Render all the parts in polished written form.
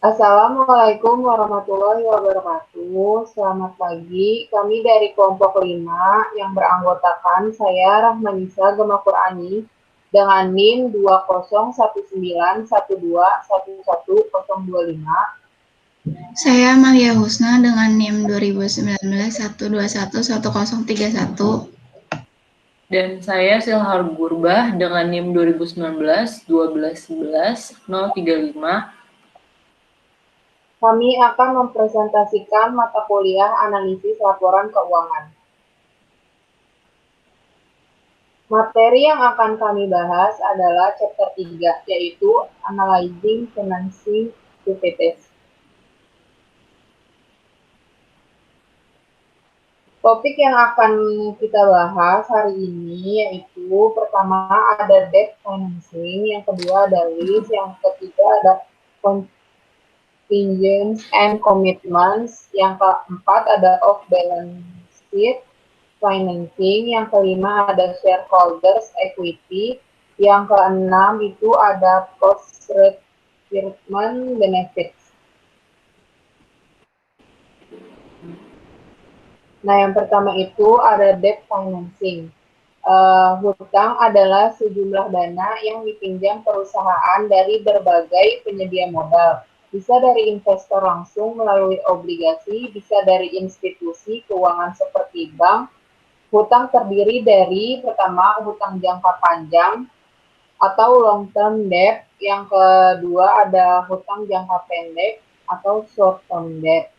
Assalamualaikum warahmatullahi wabarakatuh. Selamat pagi. Kami dari kelompok 5 yang beranggotakan saya Rahmanisa Gema Qur'ani dengan NIM 201912111025. Saya Malia Husna dengan NIM 201912111031. Dan saya Silhar Gurbah dengan NIM 2019-1211-035. Kami akan mempresentasikan mata kuliah analisis laporan keuangan. Materi yang akan kami bahas adalah chapter 3, yaitu Analyzing Financing Activities. Topik yang akan kita bahas hari ini yaitu pertama ada debt financing, yang kedua ada lease, yang ketiga ada contingents and commitments, yang keempat ada off balance sheet financing, yang kelima ada shareholders equity, yang keenam itu ada post retirement benefits. Nah, yang pertama itu ada debt financing. Hutang adalah sejumlah dana yang dipinjam perusahaan dari berbagai penyedia modal. Bisa dari investor langsung melalui obligasi, bisa dari institusi keuangan seperti bank. Hutang terdiri dari pertama hutang jangka panjang atau long term debt, yang kedua ada hutang jangka pendek atau short term debt.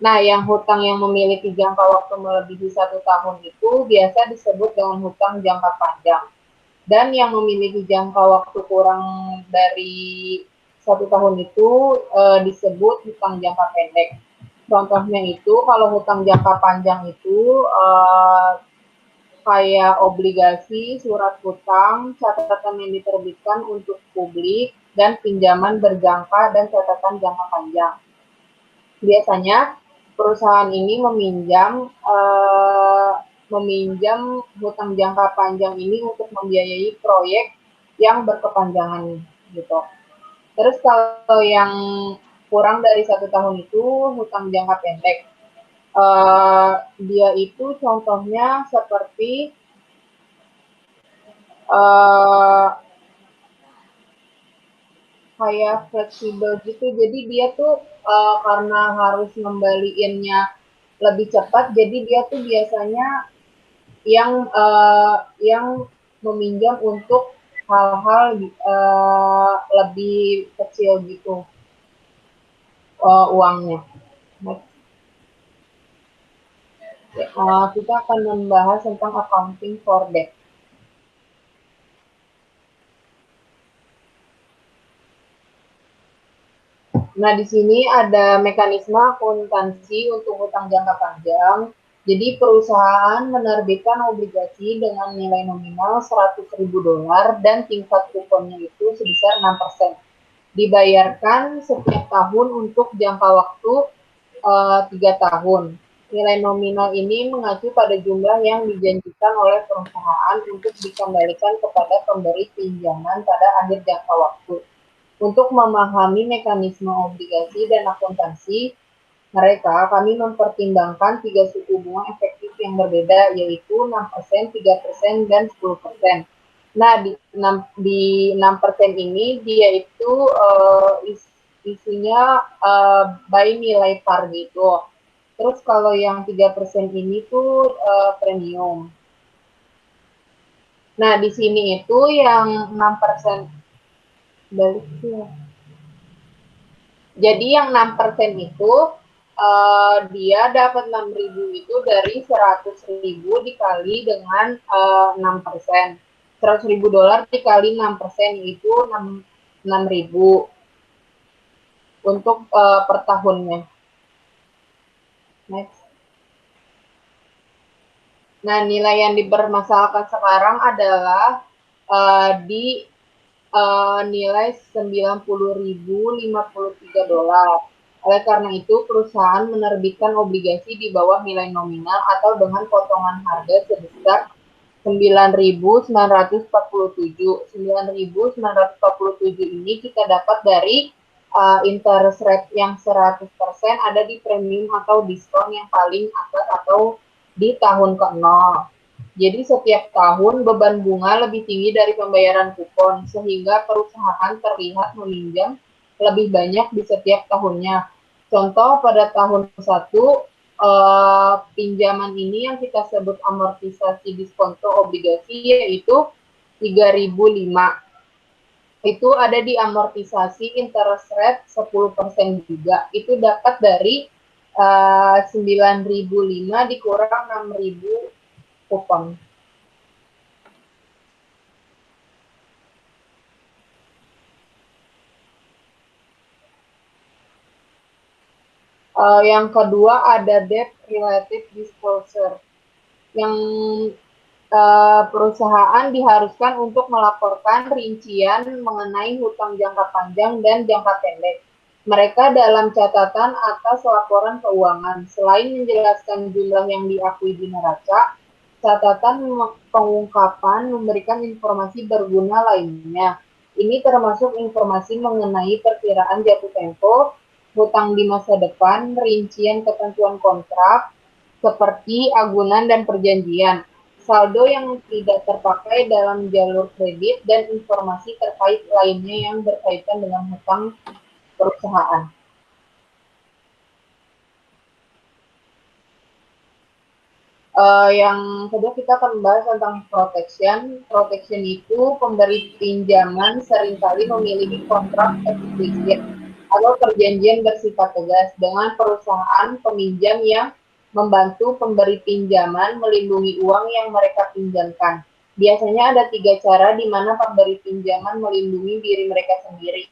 Nah, yang hutang yang memiliki jangka waktu melebihi 1 tahun itu biasa disebut dengan hutang jangka panjang. Dan yang memiliki jangka waktu kurang dari 1 tahun itu disebut hutang jangka pendek. Contohnya itu kalau hutang jangka panjang itu kayak obligasi, surat hutang, catatan yang diterbitkan untuk publik, dan pinjaman berjangka dan catatan jangka panjang. Biasanya perusahaan ini meminjam hutang jangka panjang ini untuk membiayai proyek yang berkepanjangan gitu. Terus kalau yang kurang dari 1 tahun itu hutang jangka pendek. Dia itu contohnya seperti kayak fleksibel gitu. Jadi dia tuh karena harus ngembaliinnya lebih cepat, jadi dia tuh biasanya yang meminjam untuk hal-hal lebih kecil gitu uangnya. Kita akan membahas tentang accounting for debt. Nah, di sini ada mekanisme akuntansi untuk hutang jangka panjang. Jadi perusahaan menerbitkan obligasi dengan nilai nominal $100.000 dan tingkat kuponnya itu sebesar 6%. Dibayarkan setiap tahun untuk jangka waktu 3 tahun. Nilai nominal ini mengacu pada jumlah yang dijanjikan oleh perusahaan untuk dikembalikan kepada pemberi pinjaman pada akhir jangka waktu. Untuk memahami mekanisme obligasi dan akuntansi mereka, kami mempertimbangkan 3 suku bunga efektif yang berbeda, yaitu 6%, 3%, dan 10%. Nah, di 6% ini dia itu isinya by nilai par gitu. Terus kalau yang 3% ini tuh premium. Nah, di sini itu yang 6% baliknya. Jadi yang 6% itu dia dapat 6.000 itu dari 100.000 dikali dengan 6%. $100.000 dikali 6% itu 6.000 untuk per tahunnya. Next. Nah, nilai yang dipermasalahkan sekarang adalah di nilai $90.053. Oleh karena itu, perusahaan menerbitkan obligasi di bawah nilai nominal atau dengan potongan harga sebesar 9.947. 9.947 ini kita dapat dari interest rate yang 100% ada di premium atau diskon yang paling atas atau di tahun ke-0. Jadi setiap tahun beban bunga lebih tinggi dari pembayaran kupon, sehingga perusahaan terlihat meminjam lebih banyak di setiap tahunnya. Contoh pada tahun 1, pinjaman ini yang kita sebut amortisasi diskonto obligasi yaitu 3.005. Itu ada di amortisasi interest rate 10% juga. Itu dapat dari 9.005 dikurang 6.000 kupon. Yang kedua ada debt related disclosure, yang perusahaan diharuskan untuk melaporkan rincian mengenai hutang jangka panjang dan jangka pendek mereka dalam catatan atas laporan keuangan. Selain menjelaskan jumlah yang diakui di neraca, catatan pengungkapan memberikan informasi berguna lainnya. Ini termasuk informasi mengenai perkiraan jatuh tempo, hutang di masa depan, rincian ketentuan kontrak, seperti agunan dan perjanjian, saldo yang tidak terpakai dalam jalur kredit, dan informasi terkait lainnya yang berkaitan dengan hutang perusahaan. Yang kedua kita akan membahas tentang protection. Protection itu pemberi pinjaman seringkali memiliki kontrak eksplisit atau perjanjian bersifat tegas dengan perusahaan peminjam yang membantu pemberi pinjaman melindungi uang yang mereka pinjamkan. Biasanya ada 3 cara di mana pemberi pinjaman melindungi diri mereka sendiri.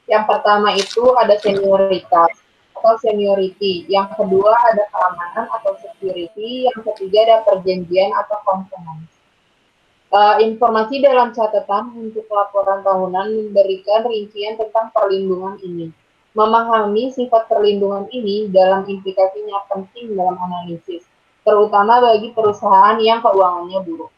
Yang pertama itu ada senioritas atau seniority. Yang kedua ada keamanan atau security. Yang ketiga ada perjanjian atau covenant. Informasi dalam catatan untuk laporan tahunan memberikan rincian tentang perlindungan ini. Memahami sifat perlindungan ini dalam implikasinya penting dalam analisis, terutama bagi perusahaan yang keuangannya buruk.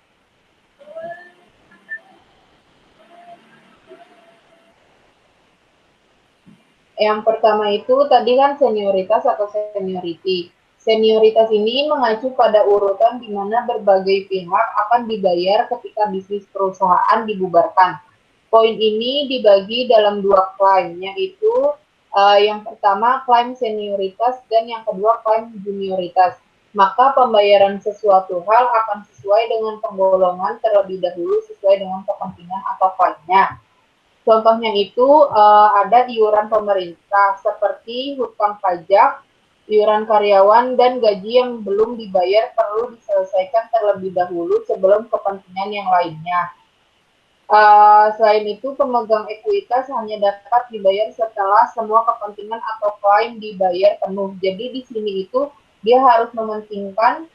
Yang pertama itu tadi kan senioritas atau seniority. Senioritas ini mengacu pada urutan di mana berbagai pihak akan dibayar ketika bisnis perusahaan dibubarkan. Poin ini dibagi dalam 2 klaim, yaitu yang pertama klaim senioritas dan yang kedua klaim junioritas. Maka pembayaran sesuatu hal akan sesuai dengan penggolongan terlebih dahulu sesuai dengan kepentingan atau klaimnya. Contohnya itu ada iuran pemerintah seperti hutang pajak, iuran karyawan, dan gaji yang belum dibayar perlu diselesaikan terlebih dahulu sebelum kepentingan yang lainnya. Selain itu, pemegang ekuitas hanya dapat dibayar setelah semua kepentingan atau klaim dibayar penuh. Jadi di sini itu dia harus mementingkan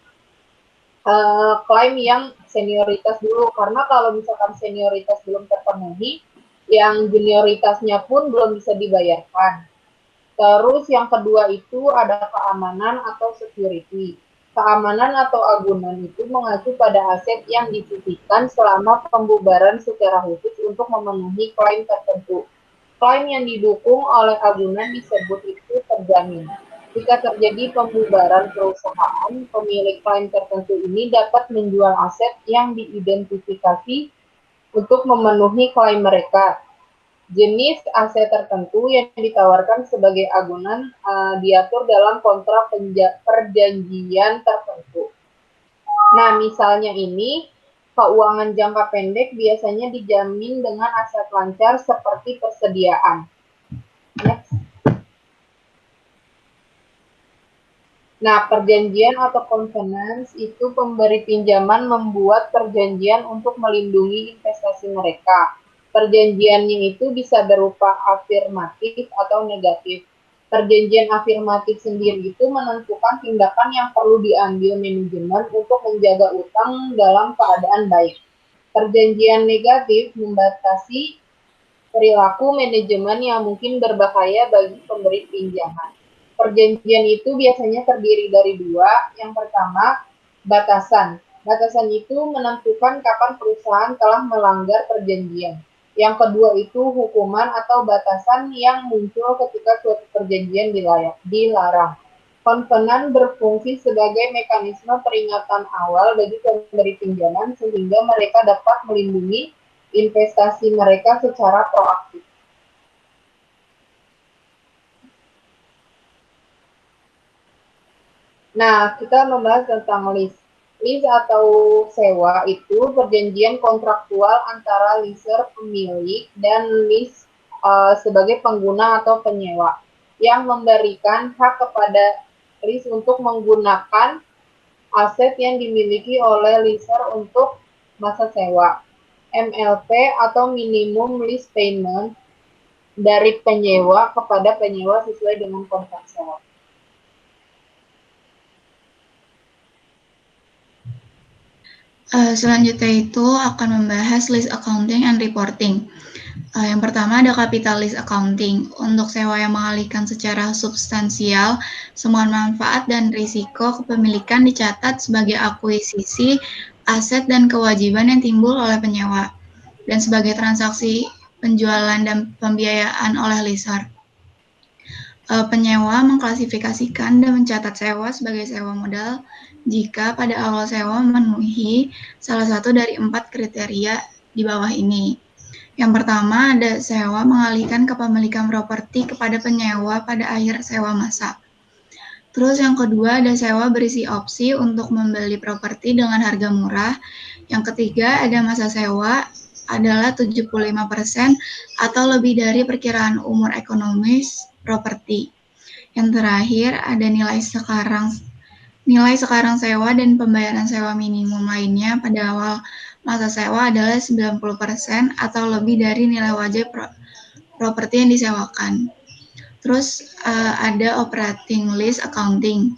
klaim yang senioritas dulu, karena kalau misalkan senioritas belum terpenuhi, yang junioritasnya pun belum bisa dibayarkan. Terus yang kedua itu ada keamanan atau security. Keamanan atau agunan itu mengacu pada aset yang disisihkan selama pembubaran secara khusus untuk memenuhi klaim tertentu. Klaim yang didukung oleh agunan disebut itu terjamin. Jika terjadi pembubaran perusahaan, pemilik klaim tertentu ini dapat menjual aset yang diidentifikasi untuk memenuhi klaim mereka. Jenis aset tertentu yang ditawarkan sebagai agunan diatur dalam kontrak perjanjian tertentu. Nah, misalnya ini, keuangan jangka pendek biasanya dijamin dengan aset lancar seperti persediaan. Next. Nah, perjanjian atau covenants itu pemberi pinjaman membuat perjanjian untuk melindungi investasi mereka. Perjanjiannya itu bisa berupa afirmatif atau negatif. Perjanjian afirmatif sendiri itu menentukan tindakan yang perlu diambil manajemen untuk menjaga utang dalam keadaan baik. Perjanjian negatif membatasi perilaku manajemen yang mungkin berbahaya bagi pemberi pinjaman. Perjanjian itu biasanya terdiri dari 2. Yang pertama, batasan. Batasan itu menentukan kapan perusahaan telah melanggar perjanjian. Yang kedua itu hukuman atau batasan yang muncul ketika suatu perjanjian dilarang. Kovenant berfungsi sebagai mekanisme peringatan awal bagi pemberi pinjaman sehingga mereka dapat melindungi investasi mereka secara proaktif. Nah, kita membahas tentang lease. Lease atau sewa itu perjanjian kontraktual antara leaser pemilik dan lease sebagai pengguna atau penyewa yang memberikan hak kepada lease untuk menggunakan aset yang dimiliki oleh leaser untuk masa sewa. MLP atau minimum lease payment dari penyewa kepada penyewa sesuai dengan kontrak sewa. Selanjutnya itu akan membahas lease accounting and reporting. Yang pertama ada capital lease accounting. Untuk sewa yang mengalihkan secara substansial, semua manfaat dan risiko kepemilikan dicatat sebagai akuisisi, aset dan kewajiban yang timbul oleh penyewa, dan sebagai transaksi penjualan dan pembiayaan oleh leaser. Penyewa mengklasifikasikan dan mencatat sewa sebagai sewa modal jika pada awal sewa memenuhi salah satu dari 4 kriteria di bawah ini. Yang pertama ada sewa mengalihkan kepemilikan properti kepada penyewa pada akhir sewa masa. Terus yang kedua ada sewa berisi opsi untuk membeli properti dengan harga murah. Yang ketiga ada masa sewa adalah 75% atau lebih dari perkiraan umur ekonomis properti. Yang terakhir ada nilai sekarang sewa dan pembayaran sewa minimum lainnya pada awal masa sewa adalah 90% atau lebih dari nilai wajib properti yang disewakan. Terus ada operating lease accounting.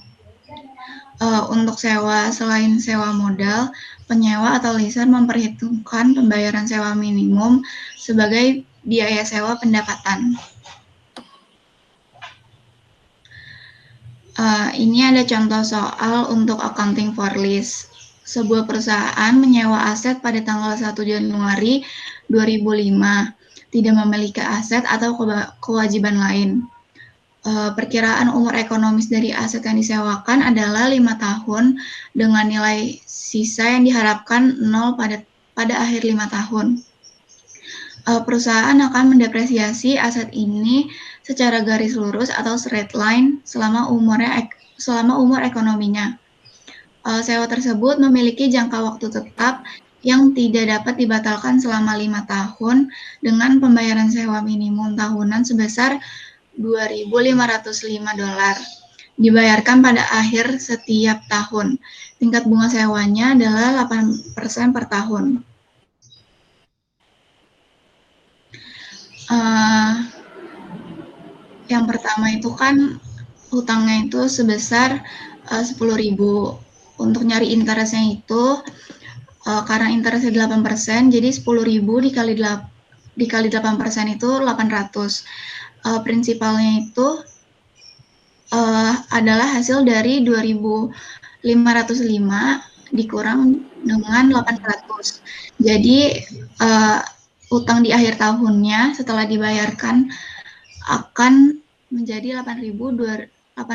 Untuk sewa selain sewa modal, penyewa atau leaser memperhitungkan pembayaran sewa minimum sebagai biaya sewa pendapatan. Ini ada contoh soal untuk accounting for lease. Sebuah perusahaan menyewa aset pada tanggal 1 Januari 2005, tidak memiliki aset atau kewajiban lain. Perkiraan umur ekonomis dari aset yang disewakan adalah 5 tahun dengan nilai sisa yang diharapkan 0 pada akhir 5 tahun. Perusahaan akan mendepresiasi aset ini secara garis lurus atau straight line selama umur ekonominya. Sewa tersebut memiliki jangka waktu tetap yang tidak dapat dibatalkan selama 5 tahun dengan pembayaran sewa minimum tahunan sebesar $2.505 dibayarkan pada akhir setiap tahun. Tingkat bunga sewanya adalah 8% per tahun. Yang pertama itu kan hutangnya itu sebesar 10.000. Untuk nyari interestnya itu karena interestnya 8%, jadi 10.000 dikali 8% itu 800. Prinsipalnya itu adalah hasil dari 2.505 dikurang dengan 800. Jadi utang di akhir tahunnya setelah dibayarkan akan menjadi $8.295.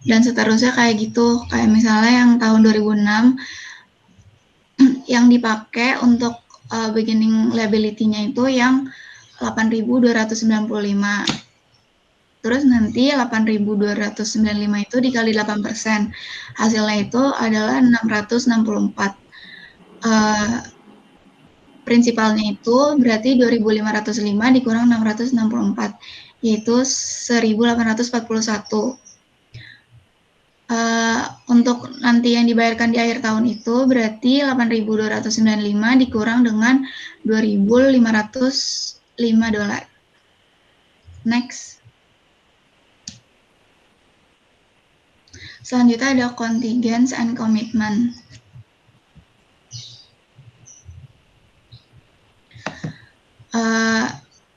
Dan seterusnya kayak gitu. Kayak misalnya yang tahun 2006 yang dipakai untuk beginning liability-nya itu yang 8.295. Terus nanti 8.295 itu dikali 8%. Hasilnya itu adalah 664. Prinsipalnya itu berarti 2.505 dikurang 664, yaitu 1.841. Untuk nanti yang dibayarkan di akhir tahun itu berarti 8.295 dikurang dengan $2.505. Next. Selanjutnya ada contingents and commitment.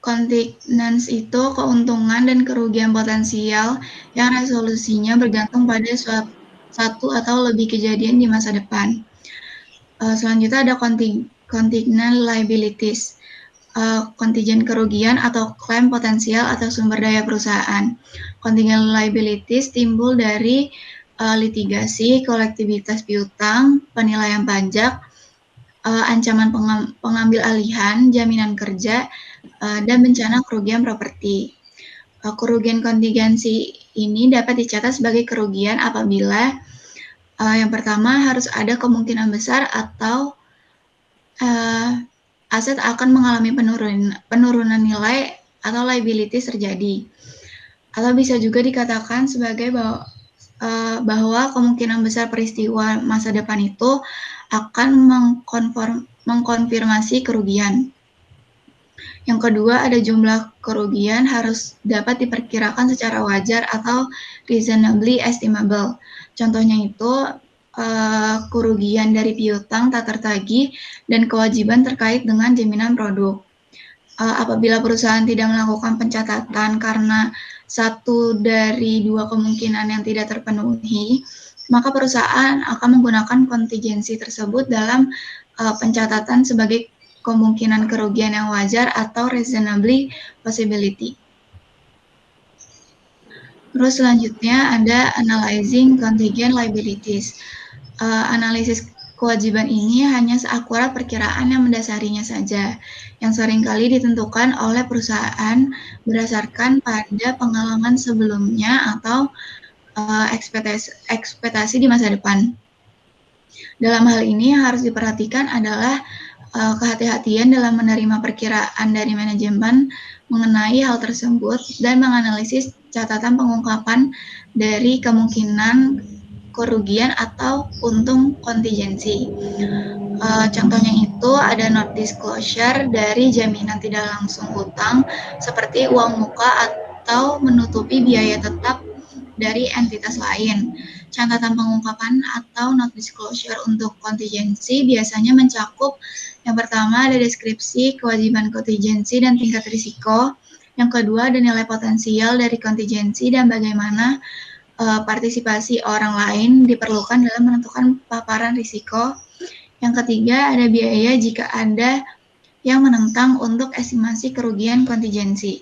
Contingents itu keuntungan dan kerugian potensial yang resolusinya bergantung pada satu atau lebih kejadian di masa depan. Selanjutnya ada contingent liabilities, kontijen kerugian atau klaim potensial atau sumber daya perusahaan. Contingent liabilities timbul dari litigasi, kolektivitas piutang, penilaian pajak, ancaman pengambil alihan, jaminan kerja, dan bencana kerugian properti. Kerugian kontingensi ini dapat dicatat sebagai kerugian apabila yang pertama harus ada kemungkinan besar atau aset akan mengalami penurunan nilai atau liabilities terjadi. Atau bisa juga dikatakan sebagai bahwa kemungkinan besar peristiwa masa depan itu akan mengkonfirmasi kerugian. Yang kedua, ada jumlah kerugian harus dapat diperkirakan secara wajar atau reasonably estimable. Contohnya itu kerugian dari piutang tak tertagih dan kewajiban terkait dengan jaminan produk. Apabila perusahaan tidak melakukan pencatatan karena satu dari dua kemungkinan yang tidak terpenuhi, maka perusahaan akan menggunakan kontingensi tersebut dalam pencatatan sebagai kemungkinan kerugian yang wajar atau reasonably possibility. Terus selanjutnya ada analyzing contingent liabilities. Analisis kewajiban ini hanya seakurat perkiraan yang mendasarinya saja, yang seringkali ditentukan oleh perusahaan berdasarkan pada pengalaman sebelumnya atau ekspektasi di masa depan. Dalam hal ini harus diperhatikan adalah kehati-hatian dalam menerima perkiraan dari manajemen mengenai hal tersebut dan menganalisis catatan pengungkapan dari kemungkinan kerugian atau untung kontingensi. Contohnya itu ada not disclosure dari jaminan tidak langsung hutang seperti uang muka atau menutupi biaya tetap dari entitas lain. Catatan pengungkapan atau not disclosure untuk kontingensi biasanya mencakup yang pertama ada deskripsi kewajiban kontingensi dan tingkat risiko. Yang kedua ada nilai potensial dari kontingensi dan bagaimana partisipasi orang lain diperlukan dalam menentukan paparan risiko. Yang ketiga, ada biaya jika ada yang menentang untuk estimasi kerugian kontingensi.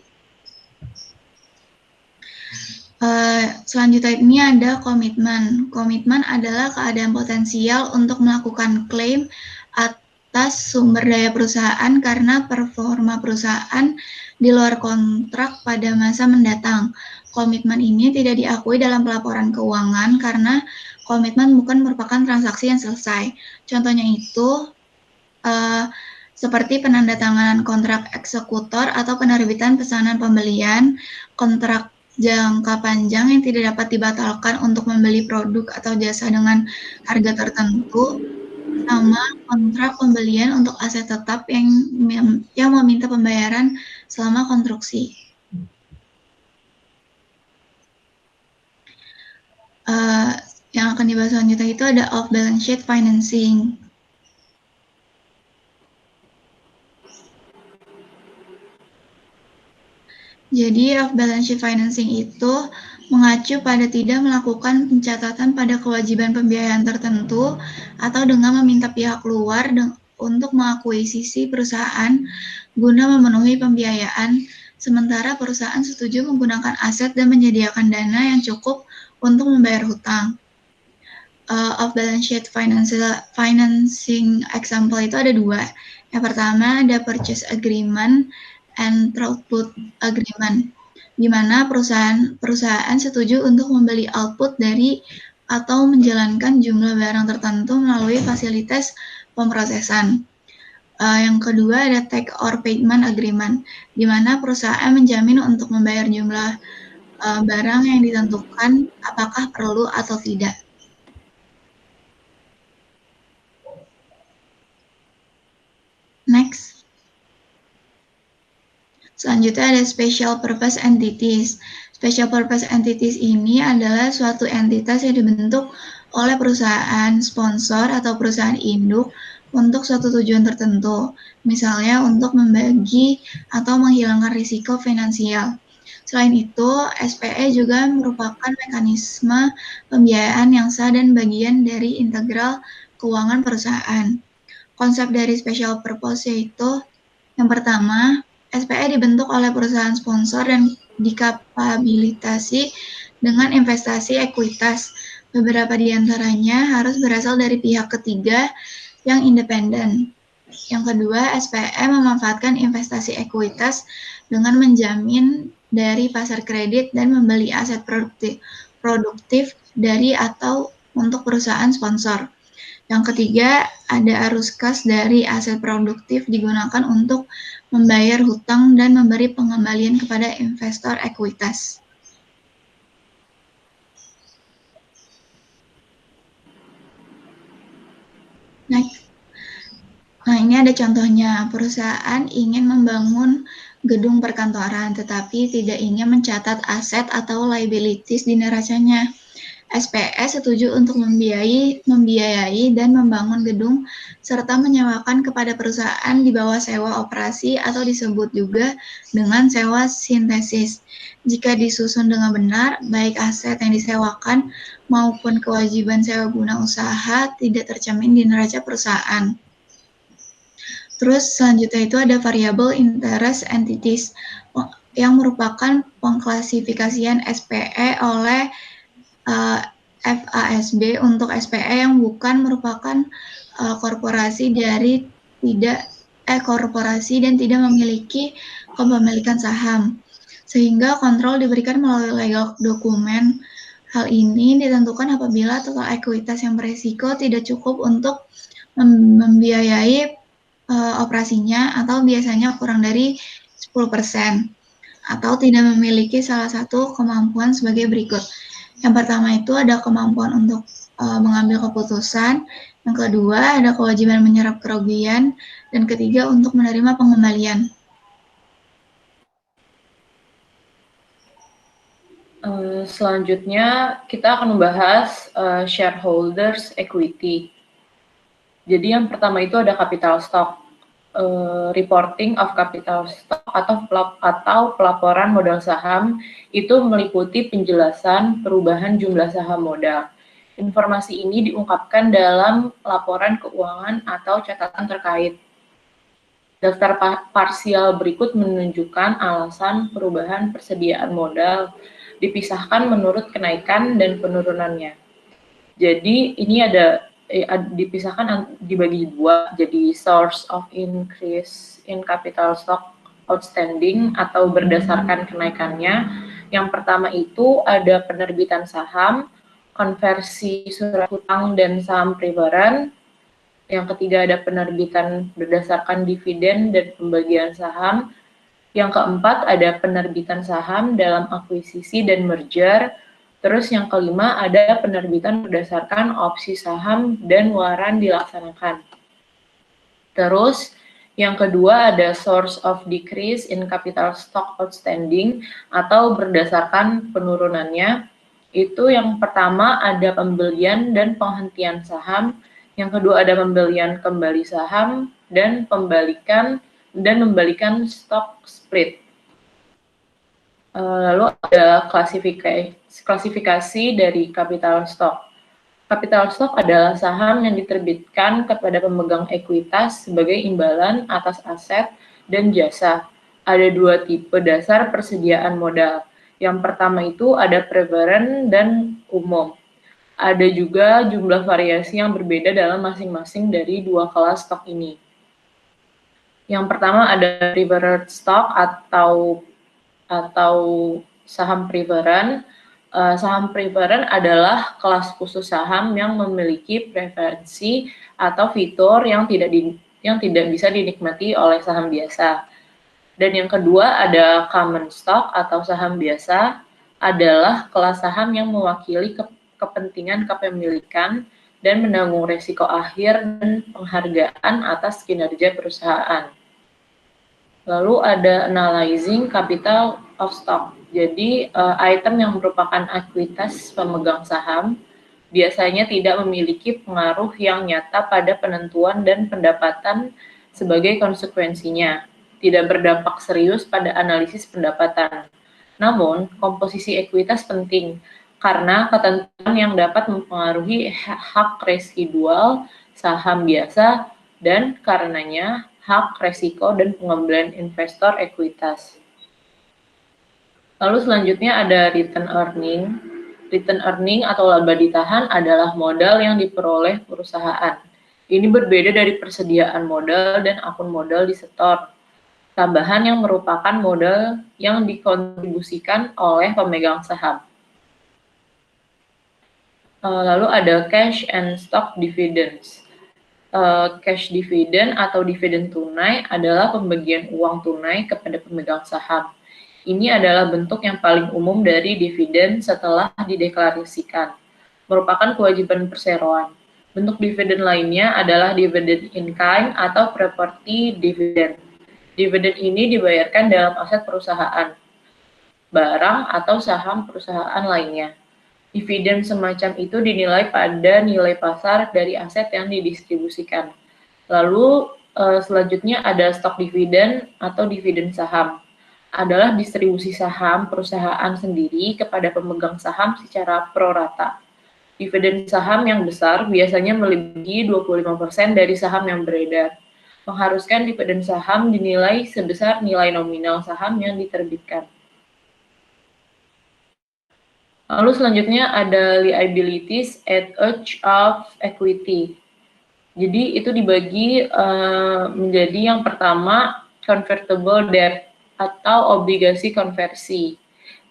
Selanjutnya ini ada komitmen. Komitmen adalah keadaan potensial untuk melakukan klaim atas sumber daya perusahaan karena performa perusahaan di luar kontrak pada masa mendatang. Komitmen ini tidak diakui dalam pelaporan keuangan karena komitmen bukan merupakan transaksi yang selesai. Contohnya itu seperti penandatanganan kontrak eksekutor atau penerbitan pesanan pembelian, kontrak jangka panjang yang tidak dapat dibatalkan untuk membeli produk atau jasa dengan harga tertentu, sama kontrak pembelian untuk aset tetap yang meminta pembayaran selama konstruksi. Yang akan dibahas selanjutnya itu ada off balance sheet financing. Jadi off balance sheet financing itu mengacu pada tidak melakukan pencatatan pada kewajiban pembiayaan tertentu atau dengan meminta pihak luar untuk mengakuisisi perusahaan guna memenuhi pembiayaan, sementara perusahaan setuju menggunakan aset dan menyediakan dana yang cukup untuk membayar hutang. Off balance sheet financing example itu ada dua. Yang pertama ada purchase agreement and throughput agreement, di mana perusahaan setuju untuk membeli output dari atau menjalankan jumlah barang tertentu melalui fasilitas pemrosesan. Yang kedua ada take or payment agreement, di mana perusahaan menjamin untuk membayar jumlah barang yang ditentukan apakah perlu atau tidak. Next. Selanjutnya ada special purpose entities. Special purpose entities ini adalah suatu entitas yang dibentuk oleh perusahaan sponsor atau perusahaan induk untuk suatu tujuan tertentu, misalnya untuk membagi atau menghilangkan risiko finansial. Selain itu, SPE juga merupakan mekanisme pembiayaan yang sah dan bagian dari integral keuangan perusahaan. konsep dari special purpose yaitu yang pertama, SPE dibentuk oleh perusahaan sponsor dan dikapabilitasi dengan investasi ekuitas. Beberapa di antaranya harus berasal dari pihak ketiga yang independen. Yang kedua, SPE memanfaatkan investasi ekuitas dengan menjamin dari pasar kredit dan membeli aset produktif dari atau untuk perusahaan sponsor. Yang ketiga, ada arus kas dari aset produktif digunakan untuk membayar hutang dan memberi pengembalian kepada investor ekuitas. Nah, ini ada contohnya. Perusahaan ingin membangun gedung perkantoran, tetapi tidak ingin mencatat aset atau liabilities di neracanya. SPE setuju untuk membiayai dan membangun gedung serta menyewakan kepada perusahaan di bawah sewa operasi atau disebut juga dengan sewa sintesis. Jika disusun dengan benar, baik aset yang disewakan maupun kewajiban sewa guna usaha tidak tercermin di neraca perusahaan. Terus selanjutnya itu ada variable interest entities yang merupakan pengklasifikasian SPE oleh FASB untuk SPE yang bukan merupakan korporasi dari korporasi dan tidak memiliki kepemilikan saham, sehingga kontrol diberikan melalui legal dokumen. Hal ini ditentukan apabila total ekuitas yang beresiko tidak cukup untuk membiayai operasinya atau biasanya kurang dari 10% atau tidak memiliki salah satu kemampuan sebagai berikut. Yang pertama itu ada kemampuan untuk mengambil keputusan, yang kedua ada kewajiban menyerap kerugian, dan ketiga untuk menerima pengembalian. Selanjutnya kita akan membahas shareholders equity. Jadi yang pertama itu ada capital stock, reporting of capital stock atau pelaporan modal saham itu meliputi penjelasan perubahan jumlah saham modal. Informasi ini diungkapkan dalam laporan keuangan atau catatan terkait. Daftar parsial berikut menunjukkan alasan perubahan persediaan modal dipisahkan menurut kenaikan dan penurunannya. Jadi ini ada dipisahkan dibagi dua, jadi source of increase in capital stock outstanding atau berdasarkan kenaikannya. Yang pertama itu ada penerbitan saham, konversi surat hutang dan saham preferred. Yang ketiga ada penerbitan berdasarkan dividen dan pembagian saham. Yang keempat ada penerbitan saham dalam akuisisi dan merger. Terus yang kelima ada penerbitan berdasarkan opsi saham dan waran dilaksanakan. Terus yang kedua ada source of decrease in capital stock outstanding atau berdasarkan penurunannya. Itu yang pertama ada pembelian dan penghentian saham, yang kedua ada pembelian kembali saham dan membalikan stock split. Lalu ada klasifikasi dari capital stock. Capital stock adalah saham yang diterbitkan kepada pemegang ekuitas sebagai imbalan atas aset dan jasa. Ada dua tipe dasar persediaan modal. Yang pertama itu ada preferred dan umum. Ada juga jumlah variasi yang berbeda dalam masing-masing dari dua kelas stok ini. Yang pertama ada preferred stock atau saham preferred. Saham preferred adalah kelas khusus saham yang memiliki preferensi atau fitur yang tidak bisa dinikmati oleh saham biasa. Dan yang kedua ada common stock atau saham biasa, adalah kelas saham yang mewakili kepentingan kepemilikan dan menanggung resiko akhir dan penghargaan atas kinerja perusahaan. Lalu ada analyzing capital of stock. Jadi item yang merupakan ekuitas pemegang saham biasanya tidak memiliki pengaruh yang nyata pada penentuan dan pendapatan sebagai konsekuensinya. Tidak berdampak serius pada analisis pendapatan. Namun, komposisi ekuitas penting karena ketentuan yang dapat mempengaruhi hak residual saham biasa dan karenanya hak, resiko, dan pengambilan investor ekuitas. Lalu selanjutnya ada return earning. Return earning atau laba ditahan adalah modal yang diperoleh perusahaan. Ini berbeda dari persediaan modal dan akun modal di setor. Tambahan yang merupakan modal yang dikontribusikan oleh pemegang saham. Lalu ada cash and stock dividends. Cash dividend atau dividen tunai adalah pembagian uang tunai kepada pemegang saham. Ini adalah bentuk yang paling umum dari dividen setelah dideklarasikan, merupakan kewajiban perseroan. Bentuk dividen lainnya adalah dividen in kind atau property dividend. Dividen ini dibayarkan dalam aset perusahaan, barang atau saham perusahaan lainnya. Dividen semacam itu dinilai pada nilai pasar dari aset yang didistribusikan. Lalu selanjutnya ada stock dividen atau dividen saham. Adalah distribusi saham perusahaan sendiri kepada pemegang saham secara prorata. Dividen saham yang besar biasanya melebihi 25% dari saham yang beredar. Mengharuskan dividen saham dinilai sebesar nilai nominal saham yang diterbitkan. Lalu selanjutnya ada liabilities at edge of equity. Jadi itu dibagi menjadi yang pertama convertible debt atau obligasi konversi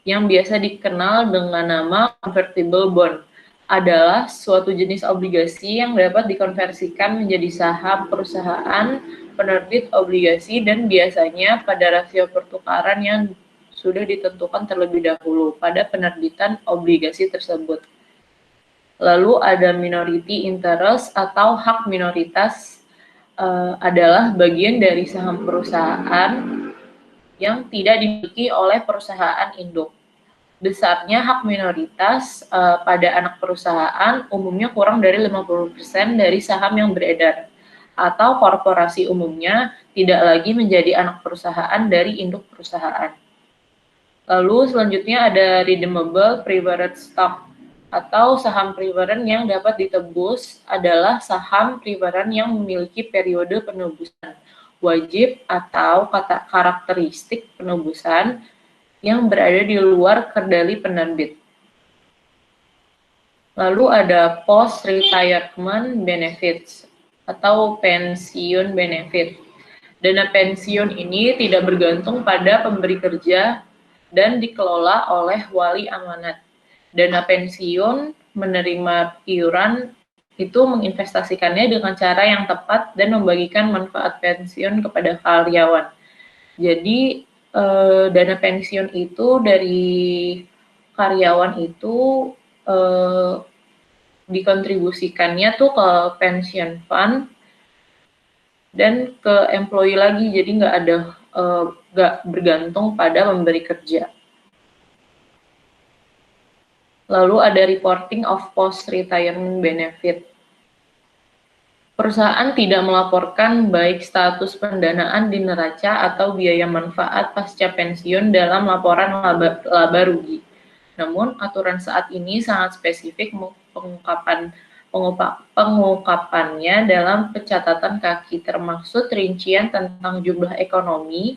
yang biasa dikenal dengan nama convertible bond. Adalah suatu jenis obligasi yang dapat dikonversikan menjadi saham perusahaan penerbit obligasi dan biasanya pada rasio pertukaran yang sudah ditentukan terlebih dahulu pada penerbitan obligasi tersebut. Lalu ada minority interest atau hak minoritas adalah bagian dari saham perusahaan yang tidak dimiliki oleh perusahaan induk. Besarnya hak minoritas pada anak perusahaan umumnya kurang dari 50% dari saham yang beredar, atau korporasi umumnya tidak lagi menjadi anak perusahaan dari induk perusahaan. Lalu selanjutnya ada redeemable preferred stock atau saham preferred yang dapat ditebus adalah saham preferred yang memiliki periode penebusan wajib atau karakteristik penebusan yang berada di luar kendali penerbit. Lalu ada post-retirement benefits atau pensiun benefit. Dana pensiun ini tidak bergantung pada pemberi kerja dan dikelola oleh wali amanat. Dana pensiun menerima iuran itu menginvestasikannya dengan cara yang tepat dan membagikan manfaat pensiun kepada karyawan. Jadi dana pensiun itu dari karyawan itu dikontribusikannya tuh ke pension fund dan ke employee lagi, jadi nggak bergantung pada pemberi kerja. Lalu ada reporting of post-retirement benefit. Perusahaan tidak melaporkan baik status pendanaan di neraca atau biaya manfaat pasca pensiun dalam laporan laba rugi. Namun, aturan saat ini sangat spesifik pengungkapannya dalam pencatatan kaki, termaksud rincian tentang jumlah ekonomi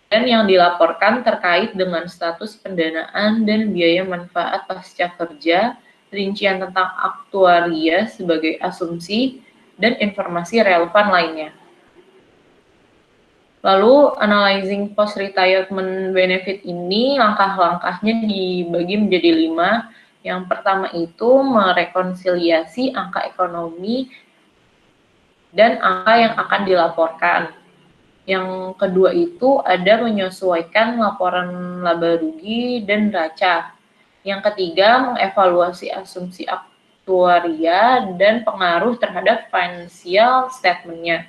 dan yang dilaporkan terkait dengan status pendanaan dan biaya manfaat pasca kerja, rincian tentang aktuaria sebagai asumsi, dan informasi relevan lainnya. Lalu, analyzing post-retirement benefit ini, langkah-langkahnya dibagi menjadi 5. Yang pertama itu merekonsiliasi angka ekonomi dan angka yang akan dilaporkan. Yang kedua itu ada menyesuaikan laporan laba rugi dan neraca. Yang ketiga, mengevaluasi asumsi aktuaria dan pengaruh terhadap financial statement-nya.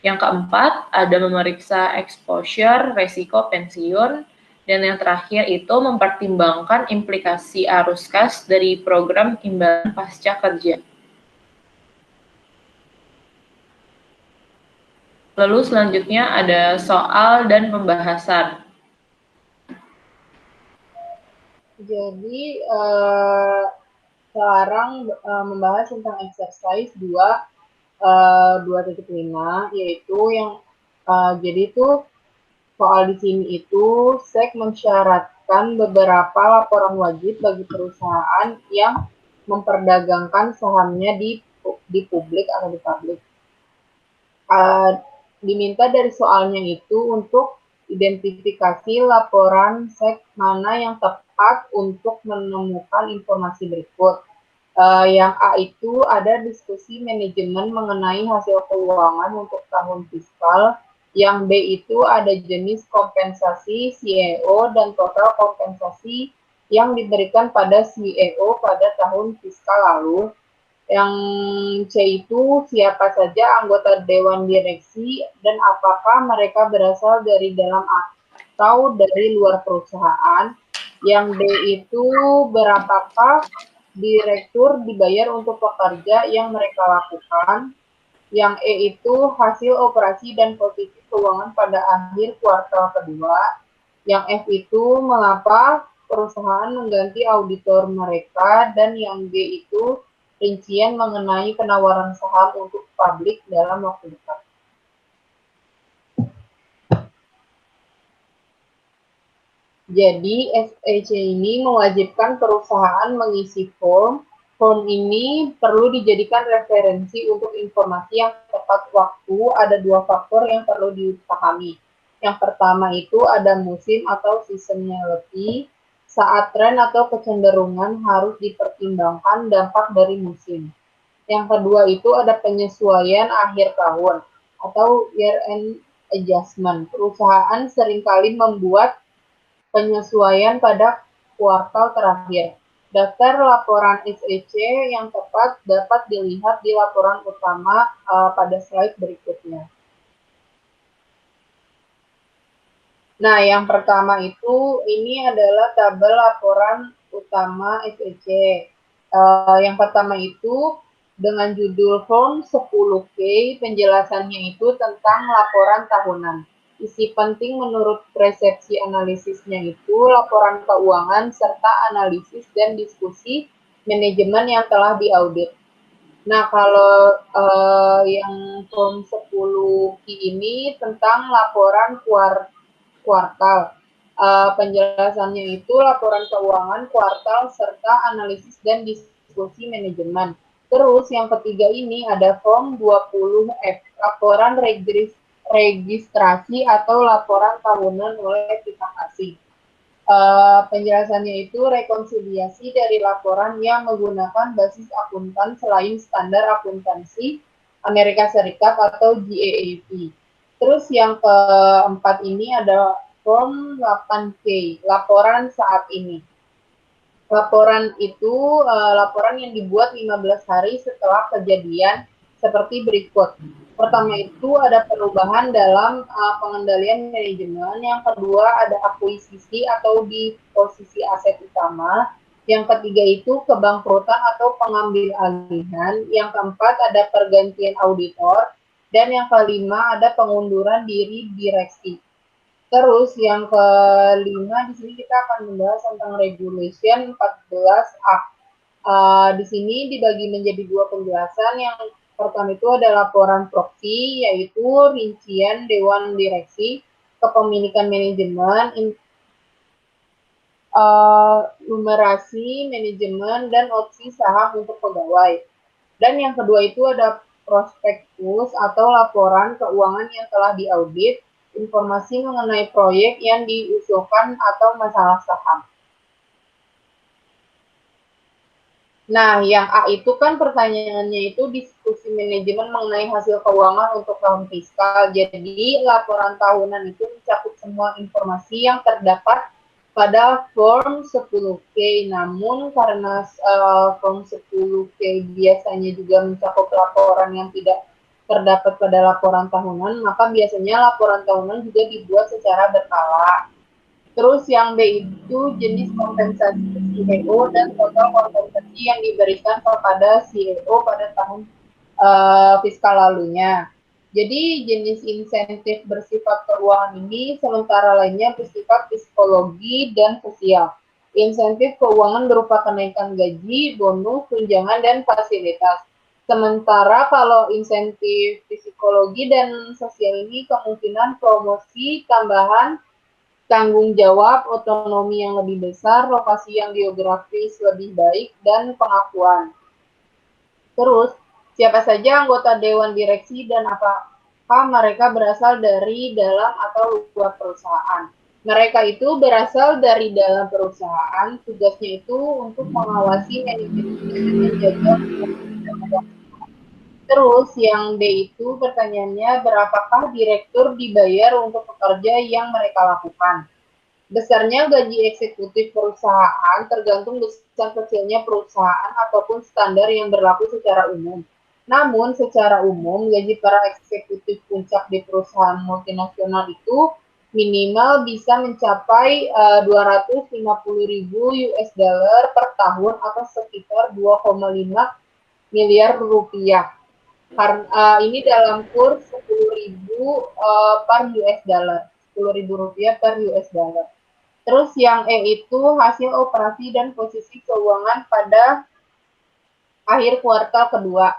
Yang keempat, ada memeriksa exposure, resiko pensiun, dan yang terakhir itu mempertimbangkan implikasi arus kas dari program imbalan pasca kerja. Lalu selanjutnya ada soal dan pembahasan. Jadi sekarang membahas tentang exercise 2 2.5, yaitu yang jadi itu soal di sini itu SEC mensyaratkan beberapa laporan wajib bagi perusahaan yang memperdagangkan sahamnya di publik atau di publik. Diminta dari soalnya itu untuk identifikasi laporan SEC mana yang tepat untuk menemukan informasi berikut. Yang A itu ada diskusi manajemen mengenai hasil keuangan untuk tahun fiskal. Yang B itu ada jenis kompensasi CEO dan total kompensasi yang diberikan pada CEO pada tahun fiskal lalu. Yang C itu siapa saja anggota Dewan Direksi dan apakah mereka berasal dari dalam atau dari luar perusahaan. Yang D itu berapakah direktur dibayar untuk pekerja yang mereka lakukan. Yang E itu hasil operasi dan posisi keuangan pada akhir kuartal kedua. Yang F itu mengapa perusahaan mengganti auditor mereka. Dan yang G itu rincian mengenai penawaran saham untuk publik dalam waktu dekat. Jadi SEC ini mewajibkan perusahaan mengisi form. Form ini perlu dijadikan referensi untuk informasi yang tepat waktu. Ada dua faktor yang perlu dipahami. Yang pertama itu ada musim atau seasonality. Saat tren atau kecenderungan harus dipertimbangkan dampak dari musim. Yang kedua itu ada penyesuaian akhir tahun atau year-end adjustment. Perusahaan seringkali membuat penyesuaian pada kuartal terakhir. Daftar laporan SEC yang tepat dapat dilihat di laporan utama pada slide berikutnya. Nah, yang pertama itu ini adalah tabel laporan utama SEC. Yang pertama itu dengan judul Form 10K, penjelasannya itu tentang laporan tahunan. Isi penting menurut persepsi analisisnya itu laporan keuangan serta analisis dan diskusi manajemen yang telah diaudit. Nah, kalau yang Form 10K ini tentang laporan kuartal. Penjelasannya itu laporan keuangan kuartal serta analisis dan diskusi manajemen. Terus yang ketiga ini ada Form 20F, laporan registrasi atau laporan tahunan oleh pihak asing. Penjelasannya itu rekonsiliasi dari laporan yang menggunakan basis akuntan selain standar akuntansi Amerika Serikat atau GAAP. Terus yang keempat ini ada Form 8K, laporan saat ini. Laporan itu laporan yang dibuat 15 hari setelah kejadian seperti berikut. Pertama itu ada perubahan dalam pengendalian manajemen. Yang kedua ada akuisisi atau di posisi aset utama. Yang ketiga itu kebangkrutan atau pengambil alihan. Yang keempat ada pergantian auditor. Dan yang kelima ada pengunduran diri direksi. Terus yang kelima di sini kita akan membahas tentang Regulation 14A. Di sini dibagi menjadi dua penjelasan. Yang pertama itu ada laporan proxy, yaitu rincian dewan direksi, kepemilikan manajemen, numerasi manajemen, dan opsi saham untuk pegawai. Dan yang kedua itu ada prospektus atau laporan keuangan yang telah diaudit, informasi mengenai proyek yang diusulkan atau masalah saham. Nah, yang A itu kan pertanyaannya itu diskusi manajemen mengenai hasil keuangan untuk tahun fiskal. Jadi, laporan tahunan itu mencakup semua informasi yang terdapat pada Form 10K. Namun, karena Form 10K biasanya juga mencakup laporan yang tidak terdapat pada laporan tahunan, maka biasanya laporan tahunan juga dibuat secara berkala. Terus yang B itu jenis kompensasi CEO dan total kompensasi yang diberikan kepada CEO pada tahun fiskal lalunya. Jadi jenis insentif bersifat keuangan ini sementara lainnya bersifat psikologi dan sosial. Insentif keuangan berupa kenaikan gaji, bonus, tunjangan, dan fasilitas. Sementara kalau insentif psikologi dan sosial ini kemungkinan promosi, tambahan, tanggung jawab, otonomi yang lebih besar, lokasi yang geografis lebih baik, dan pengakuan. Terus, siapa saja anggota Dewan Direksi dan apakah mereka berasal dari dalam atau luar perusahaan? Mereka itu berasal dari dalam perusahaan, tugasnya itu untuk mengawasi manajemen dan menjaga. Terus yang D itu pertanyaannya, berapakah direktur dibayar untuk pekerja yang mereka lakukan? Besarnya gaji eksekutif perusahaan tergantung besar kecilnya perusahaan ataupun standar yang berlaku secara umum. Namun secara umum gaji para eksekutif puncak di perusahaan multinasional itu minimal bisa mencapai 250.000 US dollar per tahun atau sekitar 2,5 miliar rupiah. Ini dalam kurs 10.000 per US dollar, 10.000 rupiah per US dollar. Terus yang E itu hasil operasi dan posisi keuangan pada akhir kuartal kedua.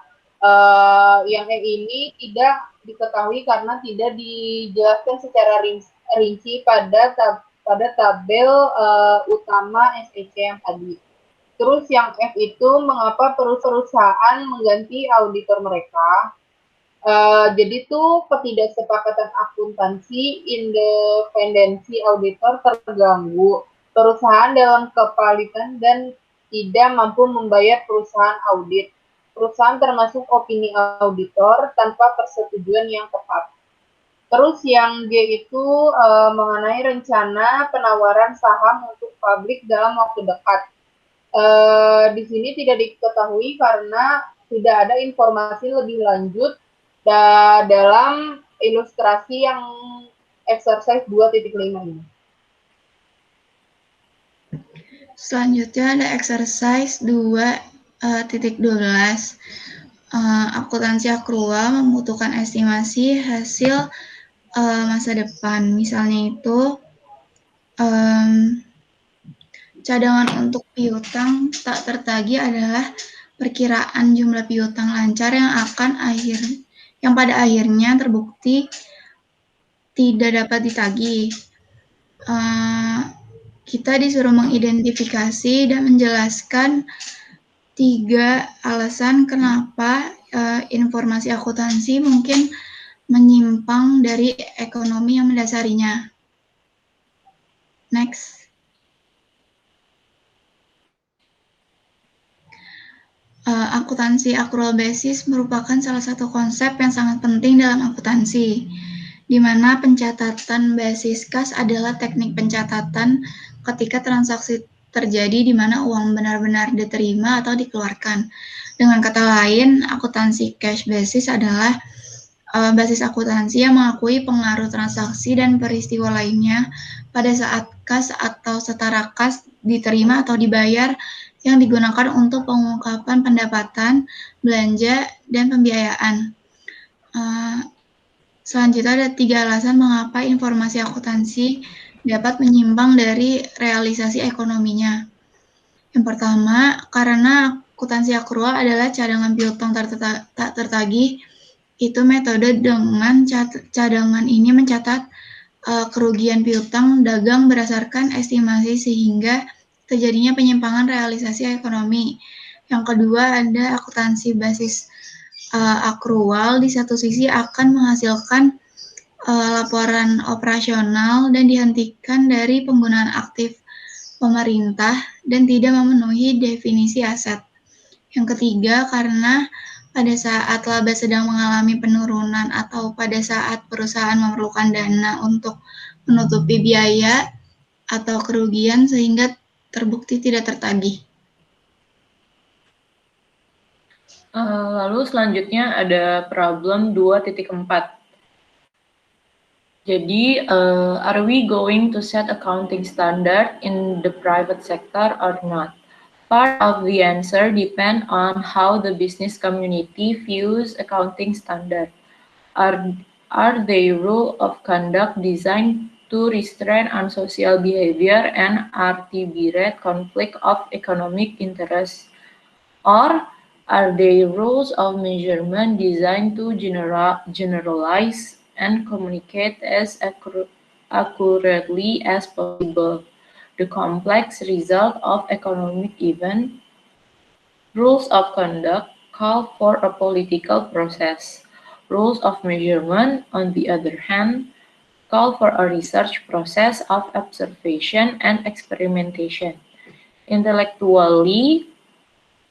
Yang E ini tidak diketahui karena tidak dijelaskan secara rinci pada tabel utama SEC yang tadi. Terus yang F itu mengapa perusahaan mengganti auditor mereka. Jadi tuh ketidaksepakatan akuntansi, independensi auditor terganggu. Perusahaan dalam kepalitan dan tidak mampu membayar perusahaan audit. Perusahaan termasuk opini auditor tanpa persetujuan yang tepat. Terus yang G itu mengenai rencana penawaran saham untuk publik dalam waktu dekat. Di sini tidak diketahui karena tidak ada informasi lebih lanjut dalam ilustrasi yang exercise 2.5 ini. Selanjutnya ada exercise 2.12. Akuntansi akrual membutuhkan estimasi hasil masa depan. Misalnya itu cadangan untuk piutang tak tertagih adalah perkiraan jumlah piutang lancar yang pada akhirnya terbukti tidak dapat ditagih. Kita disuruh mengidentifikasi dan menjelaskan 3 alasan kenapa informasi akuntansi mungkin menyimpang dari ekonomi yang mendasarinya. Next. Akuntansi accrual basis merupakan salah satu konsep yang sangat penting dalam akuntansi, di mana pencatatan basis kas adalah teknik pencatatan ketika transaksi terjadi di mana uang benar-benar diterima atau dikeluarkan. Dengan kata lain, akuntansi cash basis adalah basis akuntansi yang mengakui pengaruh transaksi dan peristiwa lainnya pada saat kas atau setara kas diterima atau dibayar yang digunakan untuk pengungkapan pendapatan, belanja, dan pembiayaan. Selanjutnya ada 3 alasan mengapa informasi akuntansi dapat menyimpang dari realisasi ekonominya. Yang pertama, karena akuntansi akrual adalah cadangan piutang tak tertagih. Itu metode dengan cadangan ini mencatat kerugian piutang dagang berdasarkan estimasi sehingga terjadinya penyimpangan realisasi ekonomi. Yang kedua ada akuntansi basis akrual, di satu sisi akan menghasilkan laporan operasional dan dihentikan dari penggunaan aktif pemerintah dan tidak memenuhi definisi aset. Yang ketiga, karena pada saat laba sedang mengalami penurunan atau pada saat perusahaan memerlukan dana untuk menutupi biaya atau kerugian sehingga terbukti tidak tertagih. Lalu selanjutnya ada problem 2.4. Jadi, are we going to set accounting standard in the private sector or not? Part of the answer depends on how the business community views accounting standard. Are they rule of conduct designed to restrain unsocial behavior and are to be read conflict of economic interest? Or Are they rules of measurement designed to generalize and communicate as accurately as possible the complex result of economic event? Rules of conduct call for a political process. Rules of measurement, on the other hand, call for a research process of observation and experimentation. Intellectually,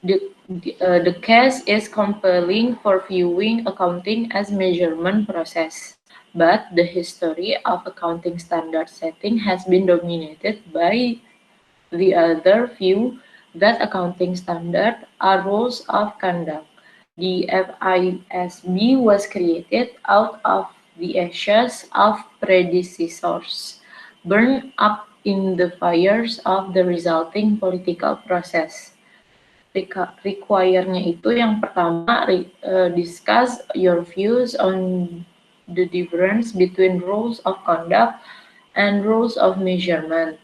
the case is compelling for viewing accounting as measurement process, but the history of accounting standard setting has been dominated by the other view that accounting standards are rules of conduct. The FISB was created out of the ashes of predecessors, burned up in the fires of the resulting political process. Require-nya itu yang pertama, discuss your views on the difference between rules of conduct and rules of measurement.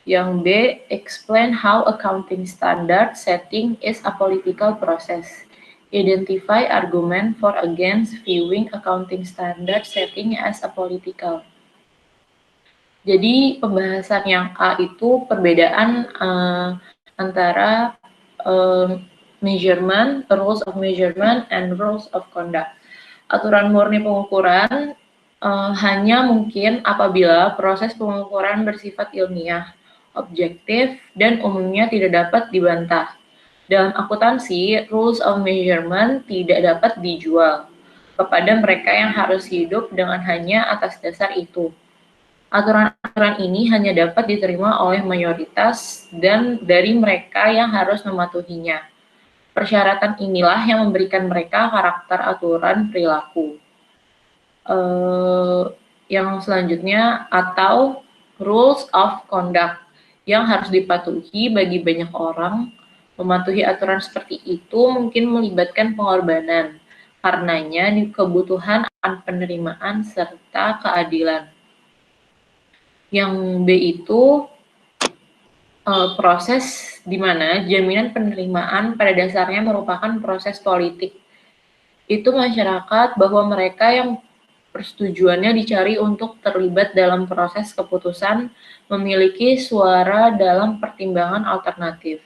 Yang B, explain how accounting standard setting is a political process. Identify argument for against viewing accounting standard setting as a political. Jadi pembahasan yang A itu perbedaan antara measurement, rules of measurement, and rules of conduct. Aturan murni pengukuran hanya mungkin apabila proses pengukuran bersifat ilmiah, objektif, dan umumnya tidak dapat dibantah. Dalam akuntansi, rules of measurement tidak dapat dijual kepada mereka yang harus hidup dengan hanya atas dasar itu. Aturan-aturan ini hanya dapat diterima oleh mayoritas dan dari mereka yang harus mematuhinya. Persyaratan inilah yang memberikan mereka karakter aturan perilaku. Yang selanjutnya, atau rules of conduct, yang harus dipatuhi bagi banyak orang. Mematuhi aturan seperti itu mungkin melibatkan pengorbanan, karenanya kebutuhan akan penerimaan serta keadilan. Yang B itu proses di mana jaminan penerimaan pada dasarnya merupakan proses politik. Itu masyarakat bahwa mereka yang persetujuannya dicari untuk terlibat dalam proses keputusan memiliki suara dalam pertimbangan alternatif.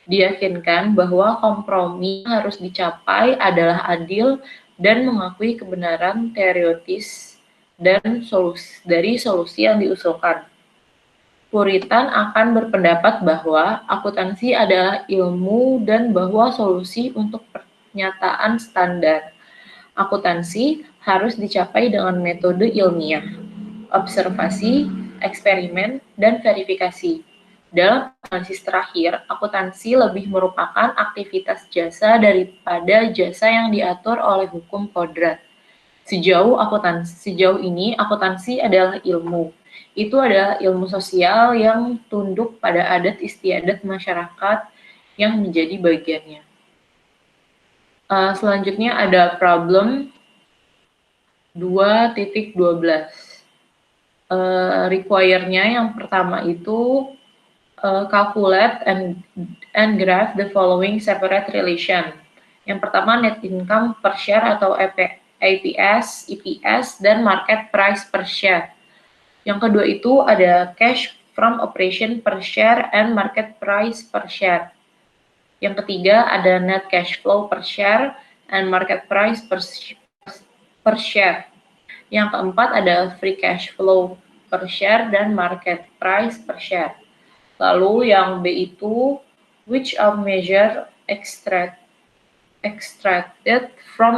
Diyakinkan bahwa kompromi harus dicapai adalah adil dan mengakui kebenaran teoritis dan dari solusi yang diusulkan. Puritan akan berpendapat bahwa akuntansi adalah ilmu dan bahwa solusi untuk pernyataan standar. Akuntansi harus dicapai dengan metode ilmiah, observasi, eksperimen, dan verifikasi. Dalam analisis terakhir, akuntansi lebih merupakan aktivitas jasa daripada jasa yang diatur oleh hukum kodrat. Sejauh ini, akuntansi adalah ilmu. Itu adalah ilmu sosial yang tunduk pada adat istiadat masyarakat yang menjadi bagiannya. Selanjutnya ada problem 2.12. Require-nya yang pertama itu calculate and graph the following separate relation. Yang pertama net income per share atau EPS, dan market price per share. Yang kedua itu ada cash from operation per share and market price per share. Yang ketiga ada net cash flow per share and market price per share. Yang keempat ada free cash flow per share dan market price per share. Lalu yang B itu which of measure extracted from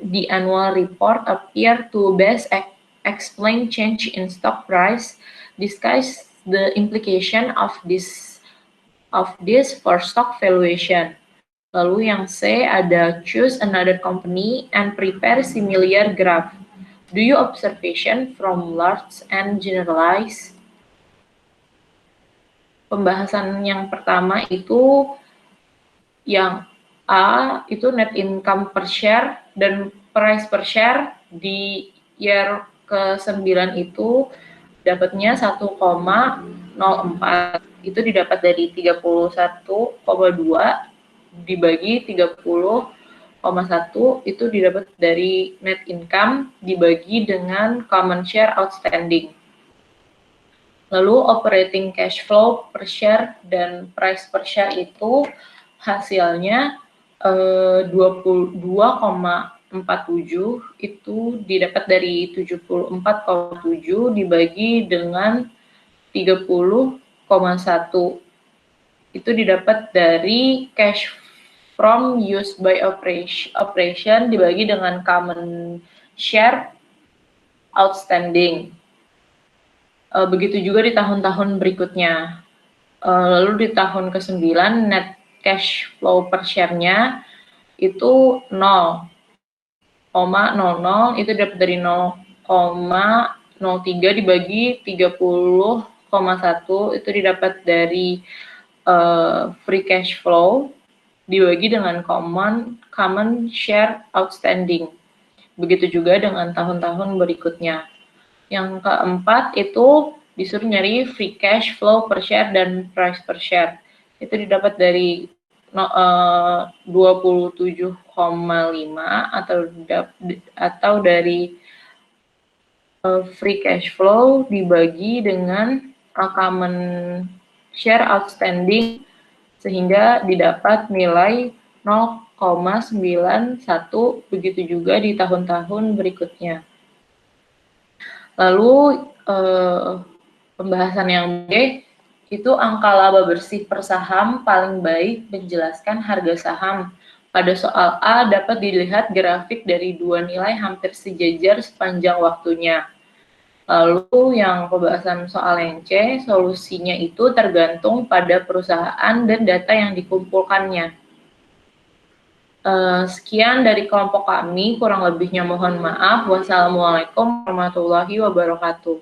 the annual report appear to best explain change in stock price, discuss the implication of this for stock valuation. Lalu yang C ada choose another company and prepare similar graph. Do you observation from large and generalize? Pembahasan yang pertama itu yang A itu net income per share dan price per share di year ke-9 itu dapatnya 1,04. Itu didapat dari 31,2 dibagi 30,1 itu didapat dari net income dibagi dengan common share outstanding. Lalu operating cash flow per share dan price per share itu hasilnya 22,47 itu didapat dari 74,7 dibagi dengan 30,1 itu didapat dari cash from used by operation dibagi dengan common share outstanding. Begitu juga di tahun-tahun berikutnya. Lalu di tahun ke-9 net cash flow per share-nya itu 0,00 itu dapat dari 0,03 dibagi 30,1 itu didapat dari free cash flow dibagi dengan common share outstanding. Begitu juga dengan tahun-tahun berikutnya. Yang keempat itu disuruh nyari free cash flow per share dan price per share. Itu didapat dari 27,5 atau dari free cash flow dibagi dengan common share outstanding sehingga didapat nilai 0,91, begitu juga di tahun-tahun berikutnya. Lalu pembahasan yang B itu angka laba bersih per saham paling baik menjelaskan harga saham. Pada soal A dapat dilihat grafik dari dua nilai hampir sejajar sepanjang waktunya. Lalu yang pembahasan soal yang C, solusinya itu tergantung pada perusahaan dan data yang dikumpulkannya. Sekian dari kelompok kami, kurang lebihnya mohon maaf. Wassalamualaikum warahmatullahi wabarakatuh.